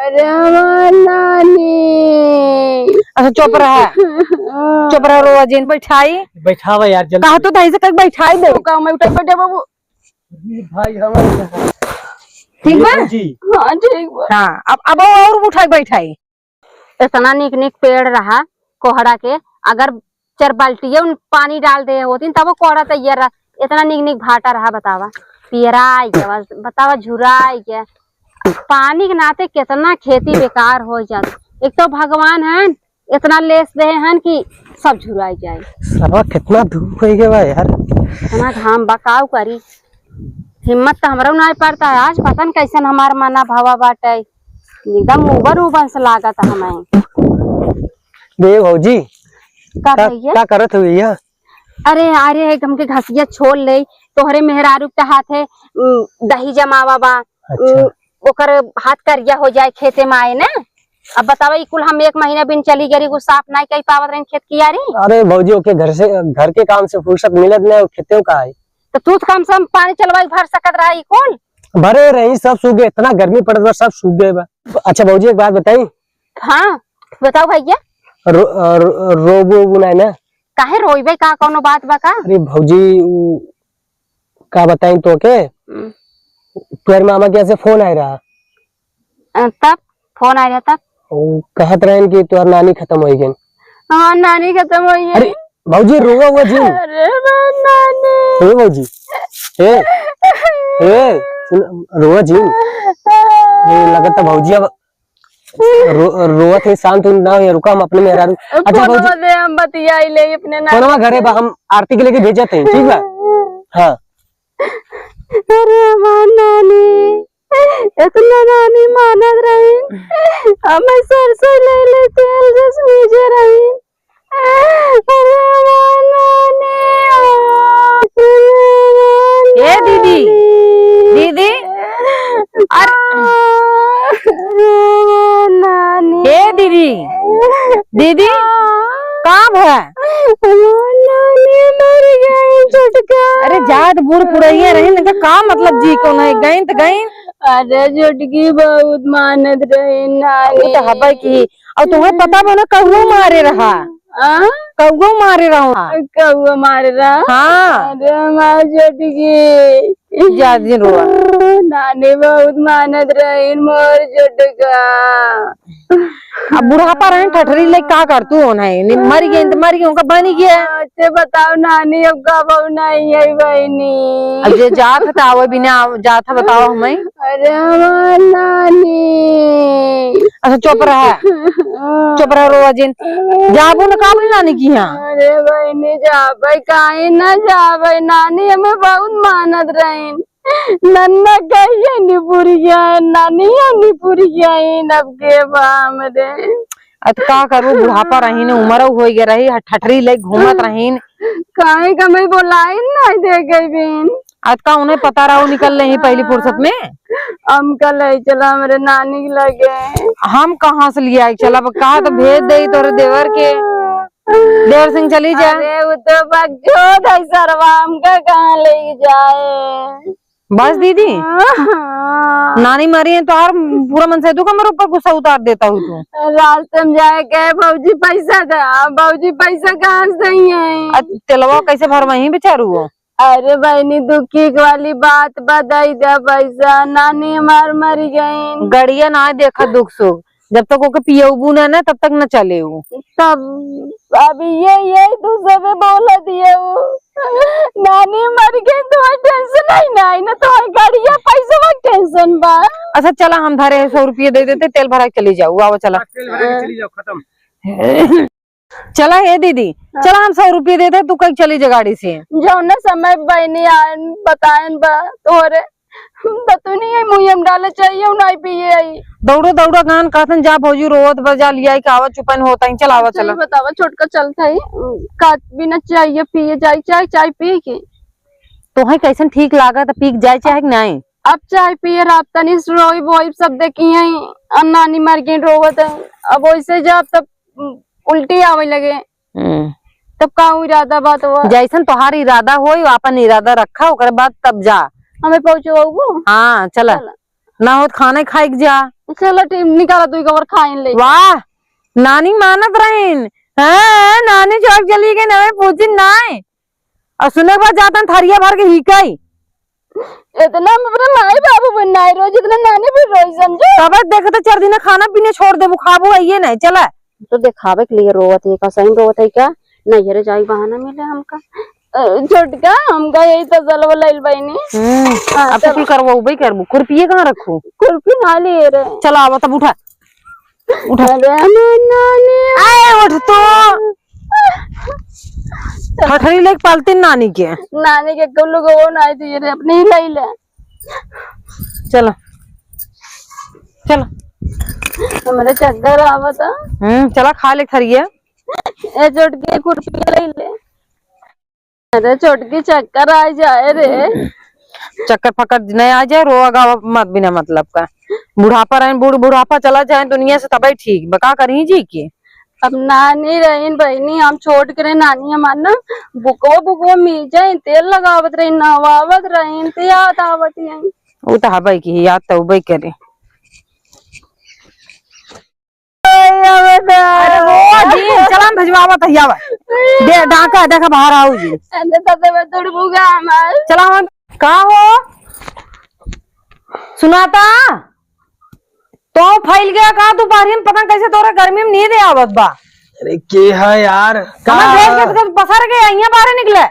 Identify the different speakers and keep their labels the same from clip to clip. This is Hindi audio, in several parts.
Speaker 1: अरे हमार नानी।
Speaker 2: अच्छा चुप रहा, चुप रहा। रोवा जिन बैठाई
Speaker 3: बैठावा यार जल्दी।
Speaker 2: कहा तो तही से कहीं बैठाई दे।
Speaker 1: का मैं उठा बैठे बाबू।
Speaker 3: भाई हमारे
Speaker 2: ठीक बा
Speaker 3: जी।
Speaker 1: हाँ ठीक बा।
Speaker 2: हाँ अब और उठाई बैठाई।
Speaker 1: इतना निक निक पेड़ रहा कोहड़ा के, अगर 4 बाल्टियां पानी डाल दे होती तब वो कोहड़ा तैयार रहा। इतना निक निक भाटा रहा, बतावा पियरा आई गया, बतावा झुरा आई गया। पानी के नाते कितना खेती बेकार हो जाती। एक तो भगवान है इतना लेस दे हैं कि सब झुराई जाए।
Speaker 3: सरवा कितना धूप हो गया यार,
Speaker 1: इतना घाम बकाव करी, हिम्मत तो हमारा नहीं पड़ता है। आज पता नहीं कैसन हमार मना भावा बाटे, एकदम उबर उबर से लागत हमें।
Speaker 3: देव भौजी
Speaker 1: का भैया
Speaker 3: क्या करत हुई है?
Speaker 1: अरे अरे हमके घसिया छोड़ ले, तोहरे मेहरारू के हाथे दही जमावा बा।
Speaker 3: अच्छा।
Speaker 1: ओकर हाथ करिया हो जाए खेते में आए ना। अब बतावा कुल हम 1 महीना बिन चली गरी को साफ नहीं कर पावत रही खेत की यारी।
Speaker 3: अरे भौजी के घर के काम से फुर्सत मिलत नहीं, खेतों का है
Speaker 1: तो तू कम से कम पानी चलवाई भर सकत रहा कुल
Speaker 3: भरे रही, सब सूख गए। इतना गर्मी पड़त बा, सब सूख गए बा। अच्छा भौजी एक बात बताई।
Speaker 1: हाँ बताओ भैया।
Speaker 3: रोबो नहीं ना?
Speaker 1: काहे रोइबे का कोनो बात बा का?
Speaker 3: अरे भौजी का बताई तो के तुम्हारे मामा के यहाँ से फोन आ रहा।
Speaker 1: तब फोन आ गया तब
Speaker 3: कहत रहे कि तुम्हारी नानी खत्म हो गई।
Speaker 1: हाँ नानी खत्म हो गई।
Speaker 3: अरे भौजी रोवा हुआ जी।
Speaker 1: अरे नानी
Speaker 3: हे भौजी हे रोवा जी। लगता भौजी अब रोवा थे, शांत ना हो, रुका हम अपने मेहरारू। अच्छा भौजी
Speaker 1: हम बतियाई ले अपने
Speaker 3: नानी घरे बा, हम आरती के लेके भेजा थे, ठीक बा? हाँ।
Speaker 1: अरे हमार नानी इतना नानी मानत रही, हमें सरसों ले ले तेल जस मुझे रही। अरे हमार नानी।
Speaker 2: ए दीदी दीदी
Speaker 1: नानी
Speaker 2: ए दीदी दीदी काम है।
Speaker 1: नानी मर गई छुटका।
Speaker 2: अरे जात बूढ़ पुरैया रही ना का मतलब जी को नहीं गई तो गई।
Speaker 1: अरे छुटकी बहुत मानत रही नानी।
Speaker 2: तो हवा की और तुम्हें पता बना कौआ मारे रहा, कौआ मारे रहा,
Speaker 1: कौआ मारे रहा।
Speaker 2: हाँ
Speaker 1: अरे हमार छुटकी
Speaker 2: ज्यादा रोआ।
Speaker 1: नानी बहुत मानत रही मोर छुटका।
Speaker 2: अब बुढ़ापा रहे ठठरी ले का कर तू नहीं मर गई तो मर गई, उनका बनी गया।
Speaker 1: अच्छा बताओ नानी अब कब नहीं है बहनी?
Speaker 2: अब जे जात था वो बिना जात बताओ हमें।
Speaker 1: अरे हमार नानी।
Speaker 2: अच्छा चुप रहा, चुप रहा रोवा जिन। जाबू न काबू नानी की यहाँ।
Speaker 1: अरे बहनी जाबे काहे ना जाबे, नानी हमें बहुत मानत रही। नन्ना कहिए निपुर गया नानी, निपुर गया अब के बाम रे।
Speaker 2: अत का करू बुढ़ापा रही न उम्र हो गया रही, ठठरी ले घूमत रही।
Speaker 1: काहे का मैं बोलाई नहीं दे गई बिन।
Speaker 2: आज का उन्हें पता रहा निकल रही पहली फुर्सत में।
Speaker 1: हम कल चला मेरे नानी लगे।
Speaker 2: हम कहाँ से लिया चला कहा तो भेज दे तोरे देवर के, देवर सिंह चली जा।
Speaker 1: अरे वो तो बकचोद है सरवा, हमका कहाँ ले जाए।
Speaker 2: बस दीदी नानी मरी है तो और पूरा मन से तू मेरे ऊपर गुस्सा उतार देता हूँ तू।
Speaker 1: रास्ते में जाए कहे भौजी पैसा दे, भौजी पैसा कहाँ से है?
Speaker 2: तेलवा कैसे भर वही बेचारू हो।
Speaker 1: अरे बहनी दुखी वाली बात बताई दे, पैसा नानी हमार मर गई।
Speaker 2: गड़िया ना देखा दुख सुख, जब तक ओके पियबू ना तब तक न चले वो।
Speaker 1: तब अभी ये तू सबे बोला दिए वो नानी मर गई तो टेंशन नहीं ना, तो गाड़िया पैसा टेंशन बा।
Speaker 2: अच्छा चला हम धरे 100 रुपये दे देते, तेल भरा चली जाओ। आओ चला
Speaker 3: चली जाओ, खत्म।
Speaker 2: चला ये दीदी चला हम 100 रुपये देते, तू कहीं चली जा गाड़ी से।
Speaker 1: जो न समय बहनी बतायन बा तोहरे बतू नहीं मुँह में डाले चाहिए नहीं पिए आई।
Speaker 2: दौड़ो दौड़ो गान कहतन जा भौजी रोवत बजा लिया कि आवा चुपन होता ही चलावा चला।
Speaker 1: बतावा छोटका चलता है का बिना चाहिए पिए जाए, चाय पिए के
Speaker 2: तो है कैसन ठीक लागत पीक जाए चाहे कि नहीं।
Speaker 1: अब चाय पिए रात तनी रोई बोई सब देखी है, नानी मर गई रोवत है। अब वैसे जब तब उल्टी आवे लगे तब का इरादा बात हुआ।
Speaker 2: जैसन तोहार इरादा हो अपन इरादा रखा ओकर बाद तब जा
Speaker 1: हमें पहुँचो।
Speaker 2: हाँ चला ना हो खाना खाई जा।
Speaker 1: चलो टीम निकाला तू कवर खाइन ले।
Speaker 2: वाह नानी मानत रहीन। हाँ नानी चौक चली गई नवे पूछी नाय और सुने के बाद जाता थरिया भर के हिकाई
Speaker 1: इतना अपने माई बाबू बनना रोज इतना नानी भी रोज समझो।
Speaker 2: तब देखे तो 4 दिन खाना पीने छोड़ दे खाबो ये नहीं चला
Speaker 1: तो दिखावे के लिए रोवत है का सही रोवत है क्या नहीं रे जाई बहाना मिले हमका छोटका हमका यही तो जलवा लाइल बहनी।
Speaker 2: अब तो की करबो भाई करबो खुरपिए कहां रखू
Speaker 1: कुल्फी ना ले रे
Speaker 2: चला आवा तब उठा उठा
Speaker 1: नानी
Speaker 2: आए उठ तो ठठरी लेके पालती नानी के
Speaker 1: कुल्लू को वो नहीं थी रे अपनी ही लाई ले।
Speaker 2: चलो चलो
Speaker 1: हमारे चक्कर आवता
Speaker 2: चला खा ले थरिया
Speaker 1: ए छोटकी कुर्सी लाई ले। अरे छोटकी चक्कर आ जाए रे
Speaker 2: चक्कर फक्कर नहीं आ जाए रोआ गावा मत बिना मतलब का बुढ़ापा रहे बुढ़ापा चला जाए दुनिया से तभी ठीक बका करी जी की।
Speaker 1: अब नानी रही बहनी हम छोड़ के नानी हमार ना बुकवा मिल जाए तेल लगावत रही नवावत रही ते याद आवत है
Speaker 2: वो तो हबाई की याद तो उबई करे। अरे वो जी चला भेजवावा तहियावा दे डाका देखा बाहर आओ जी
Speaker 1: अंदर तते में तुड़बुगा हमार
Speaker 2: चला का हो सुनाता तो फैल गया का तू बाहरी में पता कैसे तोरा गर्मी में नींद आवत बा।
Speaker 3: अरे के है यार
Speaker 2: तो पसर के यहाँ बाहर निकले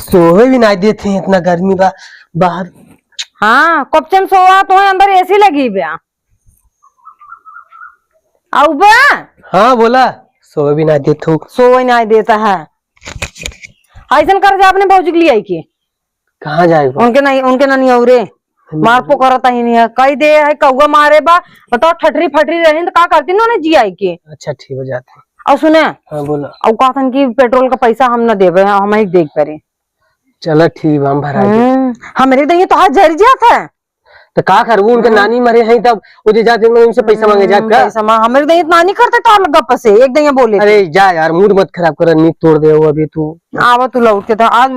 Speaker 3: सोए भी नहीं देते इतना गर्मी बा बाहर।
Speaker 2: हाँ कपचन सोआ तो अंदर एसी लगी बया बा।
Speaker 3: हाँ बोला सोए भी नहीं देते
Speaker 2: सोए नहीं देता है ऐसा कर जा अपने भौजी के लिए आई के
Speaker 3: कहाँ जाएगा
Speaker 2: उनके नहीं औरे मार पो करता ही नहीं है कई दे है कौआ मारे बा बताओ ठटरी फटरी रही तो का करती ना जी आई के।
Speaker 3: अच्छा ठीक हो जाते
Speaker 2: और सुने
Speaker 3: हाँ बोला
Speaker 2: और कहतन की पेट्रोल का पैसा हम न देवे हम ही देख करे
Speaker 3: चलो ठीक हम भरा
Speaker 2: हमारे दही तो हाथ जर जाता है
Speaker 3: तो का करूँ उनके नानी मरे हैं तब उधर जाते उनसे पैसा मांगे जाकर
Speaker 2: हमारे दही नानी करते तो गप से एक दही बोले
Speaker 3: अरे जा यार मूड मत खराब कर नींद तोड़ दे वो अभी तू
Speaker 2: आवा तू लौट के था आज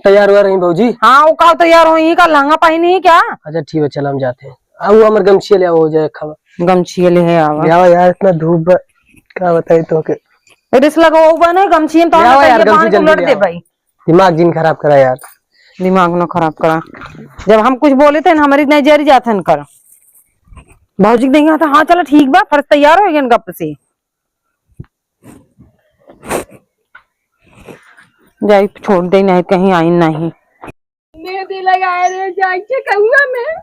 Speaker 3: तैयार हुआ रही भाजी।
Speaker 2: हाँ वो का तैयार हो का लहंगा पहनी है क्या। अच्छा
Speaker 3: ठीक है चल हम जाते हैं अब हमारे गमछी ले हो जाए खबर
Speaker 2: गमछी ले है आवा
Speaker 3: यार इतना धूप क्या बताए तो के
Speaker 2: रिस लगा हुआ ना गमछी में तो लड़ दे भाई
Speaker 3: दिमाग जिन खराब करा यार
Speaker 2: दिमाग न खराब करा जब हम कुछ बोले थे हमारी नहीं जरी जाते कर भाजी देंगे तो हाँ चलो ठीक बा फर्ज तैयार हो गए गप से जाई छोड़ दे नहीं कहीं आई नहीं
Speaker 1: मेहंदी लगाए रे जाके कहूंगा मैं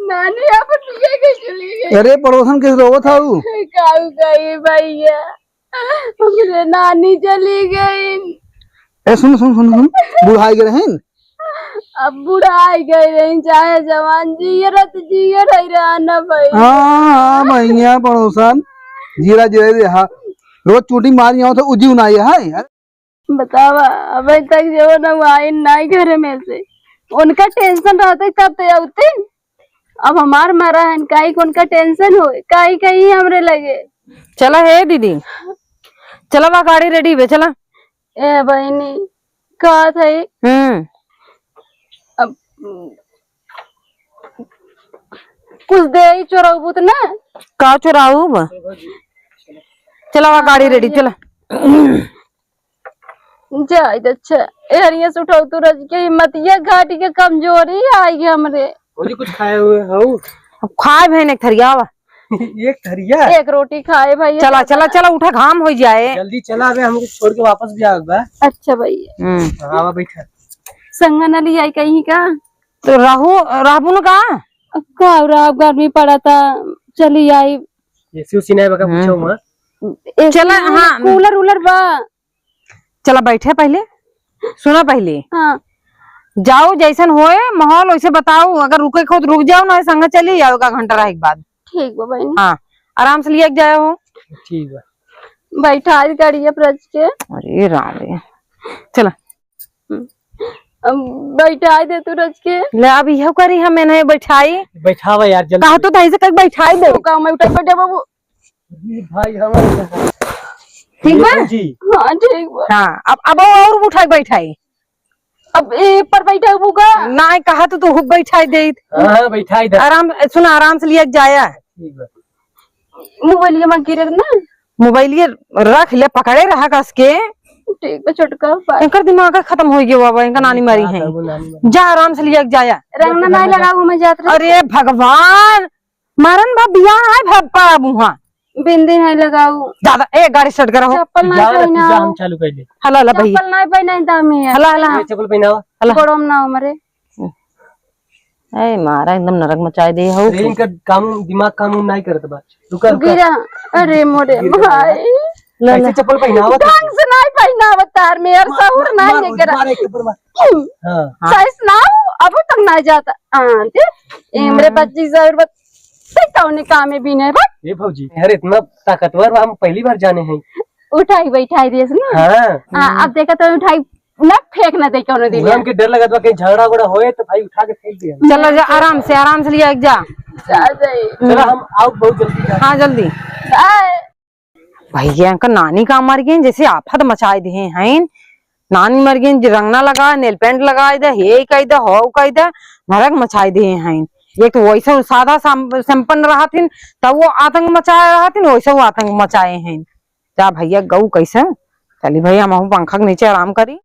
Speaker 1: नानी आप लिए गई चली गई।
Speaker 4: अरे पड़ोसन किस रोवत था
Speaker 1: काऊ गई भैया मेरे नानी चली गई।
Speaker 4: ए सुन सुन सुन सुन बुढ़ाई गए हैं
Speaker 1: अब बुढ़ाई गई रही चाहे जवान जिये रही ना भाई।
Speaker 4: हाँ भैया पड़ोसन जीरा जीरा दे हाँ रोज चूटी मारी आओ तो उजी उनाई है
Speaker 1: बतावा अभी तक जो ना आई नहीं घर में से उनका टेंशन रहते तब तो आते अब हमार मरा है काई उनका टेंशन हो काई कहीं हमरे लगे।
Speaker 2: चला है दीदी चला वहाँ गाड़ी रेडी है चला
Speaker 1: ए बहनी कहा था अब कुछ दे ही चोराबूत ना
Speaker 2: का चोराऊ चला वहाँ गाड़ी रेडी चला
Speaker 1: जाए अच्छा हरिया से उठाओ तू रज के हिम्मतिया घाटी के कमजोरी आई हमरे
Speaker 3: कुछ खाए हुए हो
Speaker 2: खाए बहन एक थरिया
Speaker 3: एक थरिया
Speaker 1: एक रोटी खाए भाई।
Speaker 2: चला चला चला उठा घाम हो जाए
Speaker 3: जल्दी चला अबे हमको छोड़ के वापस भी आएगा।
Speaker 1: अच्छा भैया
Speaker 3: आवा बैठा
Speaker 1: संगा न ली आई कहीं का
Speaker 2: तो राहू न कहा
Speaker 1: गर्मी पड़ा था चली आई
Speaker 3: एसी उसी नहीं बका पूछो मत
Speaker 2: चला हाँ
Speaker 1: कूलर उलर बा
Speaker 2: चला बैठे पहले सुना पहले
Speaker 1: हाँ
Speaker 2: जाओ जैसन होए माहौल वैसे बताओ अगर रुके खुद रुक जाओ ना संग चली जाओ का घंटा रह के बाद
Speaker 1: ठीक बा बहनी।
Speaker 2: हाँ आराम से लिया जाए हो
Speaker 3: ठीक है
Speaker 1: बैठा गाड़ी रज के
Speaker 2: अरे राम चला
Speaker 1: बैठा दे तू रज के
Speaker 2: ले अब यह करी हम मैंने बैठाई
Speaker 3: बैठावा यार जल्दी
Speaker 2: कहा तो ऐसे कर बैठाई दे
Speaker 1: काम में उठा बैठे बाबू
Speaker 3: भाई हमारे
Speaker 2: ठीक बा
Speaker 3: जी
Speaker 1: हाँ ठीक बा
Speaker 2: हाँ अब और उठा के बैठाई
Speaker 1: अब ए पर बैठा होगा
Speaker 2: ना कहा तो हुब बैठा दे
Speaker 3: हाँ बैठा इधर।
Speaker 2: आराम सुन आराम से लिया जाया
Speaker 3: ठीक बा।
Speaker 1: मोबाइल में गिरे ना।
Speaker 2: मोबाइल ये रख ले पकड़े रहा कस के
Speaker 1: ठीक है छोटका बाय।
Speaker 2: इनकर दिमाग खत्म हो गया बाबा इनका नानी मारी है
Speaker 3: वो नानी मारी।
Speaker 2: जा आराम से लिया जाया
Speaker 1: रंगना नहीं लगा मैं जात रही
Speaker 2: अरे भगवान मरन बा बिया है भप्पा बुहा
Speaker 1: बिंदी नहीं लगाऊ
Speaker 2: ज्यादा ए गाड़ी स्टार्ट करो
Speaker 1: चप्पल नहीं
Speaker 3: जाओ ना,
Speaker 1: पहना
Speaker 3: जा हम चालू कर ले।
Speaker 2: हला हला भैया
Speaker 1: चप्पल नहीं पहना दामी है
Speaker 2: हला हला
Speaker 3: ये चप्पल पहनावा।
Speaker 1: बड़ों ना मरे
Speaker 2: ए मारा एकदम नरक मचाए दे हो
Speaker 3: ट्रेन का काम दिमाग काम नहीं करत बा। रुका रुका।
Speaker 1: गिरा अरे मोरे भाई
Speaker 3: ऐसे चप्पल पहनावा तो।
Speaker 1: ढंग से नहीं पहना अवतार में यार सहूर नहीं
Speaker 3: मार,
Speaker 1: निकला
Speaker 3: मार, एक ऊपर मार। हाँ
Speaker 1: साइज ना अब तक नहीं जाता आंटी एमरे बच्ची जरूर तौने काम में भी नहीं बट
Speaker 3: ये भौजी यार इतना ताकतवर हम पहली बार जाने हैं।
Speaker 1: उठाई बैठाई दिए ना
Speaker 3: हाँ
Speaker 1: अब देखा तो उठाई ना फेंक ना दे कौन दिन
Speaker 3: हमके डर लगा था कहीं झगड़ा उगड़ा होए तो भाई उठा के फेंक दिया।
Speaker 2: चलो जा आराम से लिया जा
Speaker 1: जा जाए
Speaker 3: चलो हम आओ बहुत जल्दी जा।
Speaker 2: हाँ जल्दी
Speaker 1: बाय
Speaker 2: भैया का नानी का मर गए जैसे आफत मचाए दे हैं नानी मर गई रंगना लगा नेल पेंट लगाए दे हे कही दे हो कही दे नरक मचाए दे हैं एक तो वैसे सादा संपन्न रहा थी तब वो आतंक मचाए रहा थी वैसे वो आतंक मचाए हैं जा भैया गऊ कैसे चली भैया हम पंखा के नीचे आराम करी।